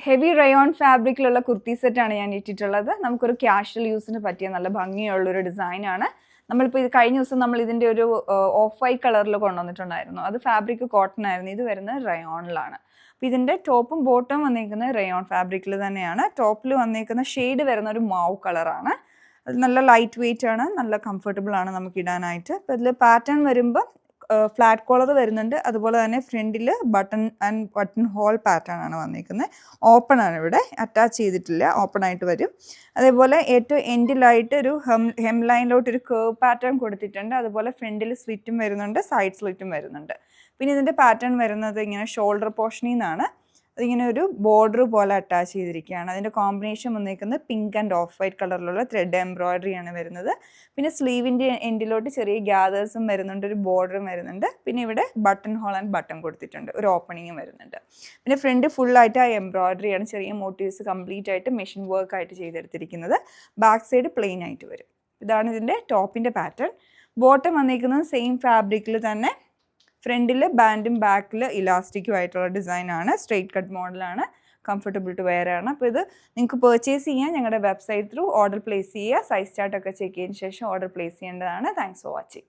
Heavy rayon ഫാബ്രിക്കിലുള്ള kurti സെറ്റാണ് ഞാൻ ഇട്ടിട്ടുള്ളത്. നമുക്കൊരു ക്യാഷ്വൽ യൂസിന് പറ്റിയ നല്ല ഭംഗിയുള്ളൊരു ഡിസൈനാണ്. നമ്മളിപ്പോൾ ഇത് കഴിഞ്ഞ ദിവസം നമ്മൾ ഇതിൻ്റെ ഒരു ഓഫ് വൈറ്റ് കളറിൽ കൊണ്ടുവന്നിട്ടുണ്ടായിരുന്നു. അത് ഫാബ്രിക് കോട്ടൺ ആയിരുന്നു. ഇത് വരുന്നത് റയോണിലാണ്. അപ്പോൾ ഇതിൻ്റെ ടോപ്പും ബോട്ടവും വന്നിരിക്കുന്നത് റയോൺ ഫാബ്രിക്കിൽ തന്നെയാണ്. ടോപ്പിൽ വന്നിരിക്കുന്ന ഷെയ്ഡ് വരുന്ന ഒരു മാവ് കളറാണ്. അത് നല്ല ലൈറ്റ് വെയിറ്റ് ആണ്, നല്ല കംഫർട്ടബിൾ ആണ് നമുക്ക് ഇടാനായിട്ട്. അപ്പോൾ ഇതിൽ പാറ്റേൺ വരുമ്പോൾ ഫ്ലാറ്റ് കോളർ വരുന്നുണ്ട്. അതുപോലെ തന്നെ ഫ്രണ്ടിൽ ബട്ടൺ ഹോൾ പാറ്റേൺ ആണ് വന്നിരിക്കുന്നത്. ഓപ്പൺ ആണ്, ഇവിടെ അറ്റാച്ച് ചെയ്തിട്ടില്ല, ഓപ്പൺ ആയിട്ട് വരും. അതേപോലെ ഏറ്റവും എൻഡിലായിട്ട് ഒരു ഹെം ലൈനിലോട്ട് ഒരു കേർവ് പാറ്റേൺ കൊടുത്തിട്ടുണ്ട്. അതുപോലെ ഫ്രണ്ടിൽ സ്ലിറ്റും വരുന്നുണ്ട്, സൈഡ് സ്ലിറ്റും വരുന്നുണ്ട്. പിന്നെ ഇതിൻ്റെ പാറ്റേൺ വരുന്നത് ഇങ്ങനെ ഷോൾഡർ പോർഷനിൽ നിന്നാണ്. അതിങ്ങനെ ഒരു ബോർഡർ പോലെ അറ്റാച്ച് ചെയ്തിരിക്കുകയാണ്. അതിൻ്റെ കോമ്പിനേഷൻ വന്നിരിക്കുന്നത് പിങ്ക് ആൻഡ് ഓഫ് വൈറ്റ് കളറിലുള്ള ത്രെഡ് എംബ്രോയിഡറി ആണ് വരുന്നത്. പിന്നെ സ്ലീവിൻ്റെ എൻഡിലോട്ട് ചെറിയ ഗ്യാദേഴ്സും വരുന്നുണ്ട്, ഒരു ബോർഡറും വരുന്നുണ്ട്. പിന്നെ ഇവിടെ ബട്ടൺ ഹോൾ ആൻഡ് ബട്ടൺ കൊടുത്തിട്ടുണ്ട്, ഒരു ഓപ്പണിങ്ങും വരുന്നുണ്ട്. പിന്നെ ഫ്രണ്ട് ഫുള്ളായിട്ട് ആ എംബ്രോയിഡറിയാണ്, ചെറിയ മോട്ടീവ്സ് കംപ്ലീറ്റ് ആയിട്ട് മെഷീൻ വർക്ക് ആയിട്ട് ചെയ്തെടുത്തിരിക്കുന്നത്. ബാക്ക് സൈഡ് പ്ലെയിൻ ആയിട്ട് വരും. ഇതാണ് ഇതിൻ്റെ ടോപ്പിൻ്റെ പാറ്റേൺ. ബോട്ടം വന്നിരിക്കുന്നത് സെയിം ഫാബ്രിക്കിൽ തന്നെ. ഫ്രണ്ടിൽ ബാൻഡും ബാക്കിൽ ഇലാസ്റ്റിക്കും ആയിട്ടുള്ള ഡിസൈനാണ്. സ്ട്രെയിറ്റ് കട്ട് മോഡലാണ്, കംഫർട്ടബിൾ ടു വെയർ ആണ്. അപ്പോൾ ഇത് നിങ്ങൾക്ക് പർച്ചേസ് ചെയ്യാൻ ഞങ്ങളുടെ വെബ്സൈറ്റ് ത്രൂ ഓർഡർ പ്ലേസ് ചെയ്യുക. സൈസ് ചാർട്ടൊക്കെ ചെക്ക് ചെയ്തതിന് ശേഷം ഓർഡർ പ്ലേസ് ചെയ്യേണ്ടതാണ്. Thanks for watching.